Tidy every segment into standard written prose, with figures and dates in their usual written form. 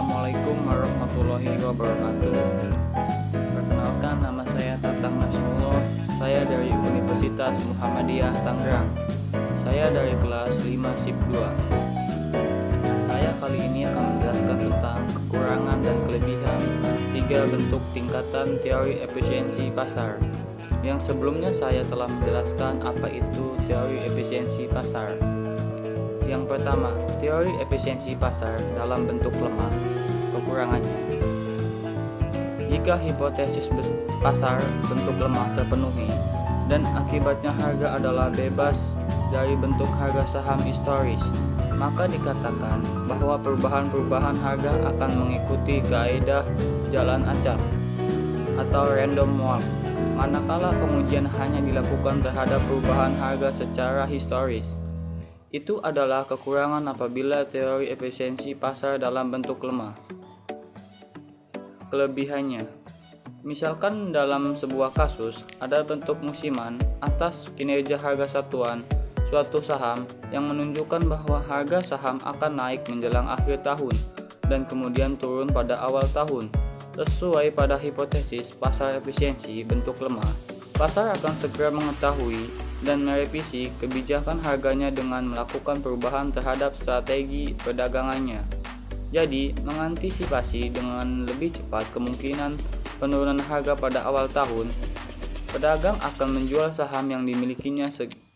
Assalamualaikum warahmatullahi wabarakatuh. Perkenalkan, nama saya Tatang Nasrullah. Saya dari Universitas Muhammadiyah Tangerang. Saya dari kelas 5 SIP 2. Saya kali ini akan menjelaskan tentang kekurangan dan kelebihan 3 bentuk tingkatan teori efisiensi pasar. Yang sebelumnya saya telah menjelaskan apa itu teori efisiensi pasar. Yang pertama, teori efisiensi pasar dalam bentuk lemah. Kekurangannya, jika hipotesis pasar bentuk lemah terpenuhi dan akibatnya harga adalah bebas dari bentuk harga saham historis, maka dikatakan bahwa perubahan-perubahan harga akan mengikuti kaidah jalan acak atau random walk, manakala pengujian hanya dilakukan terhadap perubahan harga secara historis. Itu adalah kekurangan apabila teori efisiensi pasar dalam bentuk lemah. Kelebihannya, misalkan dalam sebuah kasus ada bentuk musiman atas kinerja harga satuan suatu saham yang menunjukkan bahwa harga saham akan naik menjelang akhir tahun dan kemudian turun pada awal tahun. Sesuai pada hipotesis pasar efisiensi bentuk lemah, pasar akan segera mengetahui dan merevisi kebijakan harganya dengan melakukan perubahan terhadap strategi perdagangannya. Jadi, mengantisipasi dengan lebih cepat kemungkinan penurunan harga pada awal tahun, pedagang akan menjual saham yang dimilikinya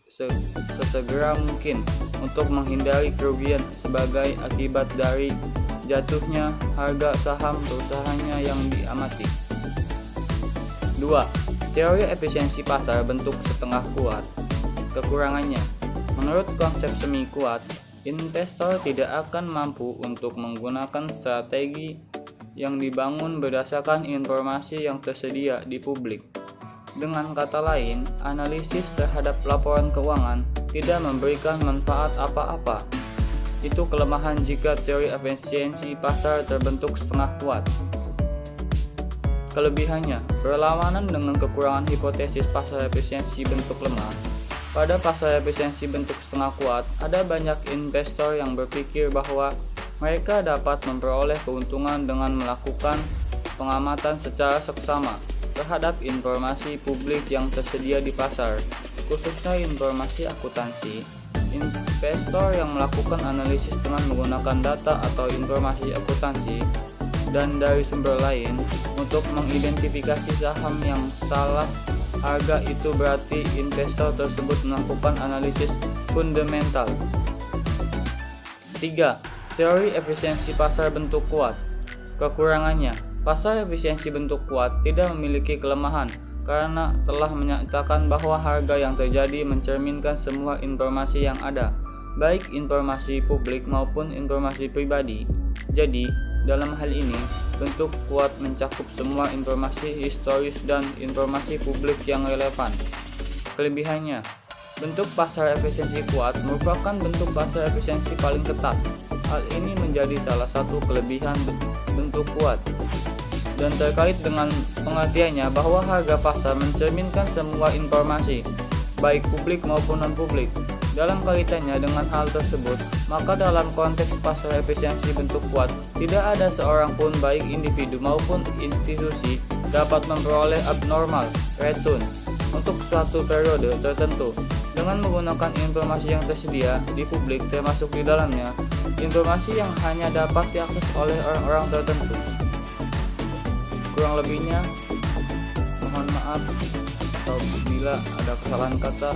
sesegera mungkin untuk menghindari kerugian sebagai akibat dari jatuhnya harga saham perusahaannya yang diamati. 2. Teori efisiensi pasar bentuk setengah kuat. Kekurangannya, menurut konsep semi kuat, investor tidak akan mampu untuk menggunakan strategi yang dibangun berdasarkan informasi yang tersedia di publik. Dengan kata lain, analisis terhadap laporan keuangan tidak memberikan manfaat apa-apa. Itu kelemahan jika teori efisiensi pasar terbentuk setengah kuat. Kelebihannya, berlawanan dengan kekurangan hipotesis pasar efisiensi bentuk lemah. Pada pasar efisiensi bentuk setengah kuat, ada banyak investor yang berpikir bahwa mereka dapat memperoleh keuntungan dengan melakukan pengamatan secara seksama terhadap informasi publik yang tersedia di pasar, khususnya informasi akuntansi. Investor yang melakukan analisis dengan menggunakan data atau informasi akuntansi dan dari sumber lain untuk mengidentifikasi saham yang salah harga, itu berarti investor tersebut melakukan analisis fundamental. 3. Teori efisiensi pasar bentuk kuat. Kekurangannya, pasar efisiensi bentuk kuat tidak memiliki kelemahan karena telah menyatakan bahwa harga yang terjadi mencerminkan semua informasi yang ada, baik informasi publik maupun informasi pribadi. Jadi, dalam hal ini, bentuk kuat mencakup semua informasi historis dan informasi publik yang relevan. Kelebihannya, bentuk pasar efisiensi kuat merupakan bentuk pasar efisiensi paling ketat. Hal ini menjadi salah satu kelebihan bentuk kuat dan terkait dengan pengertiannya bahwa harga pasar mencerminkan semua informasi, baik publik maupun non-publik. Dalam kaitannya dengan hal tersebut, maka dalam konteks pasar efisiensi bentuk kuat, tidak ada seorang pun baik individu maupun institusi dapat memperoleh abnormal return untuk suatu periode tertentu dengan menggunakan informasi yang tersedia di publik, termasuk di dalamnya informasi yang hanya dapat diakses oleh orang-orang tertentu. Kurang lebihnya, mohon maaf apabila ada kesalahan kata.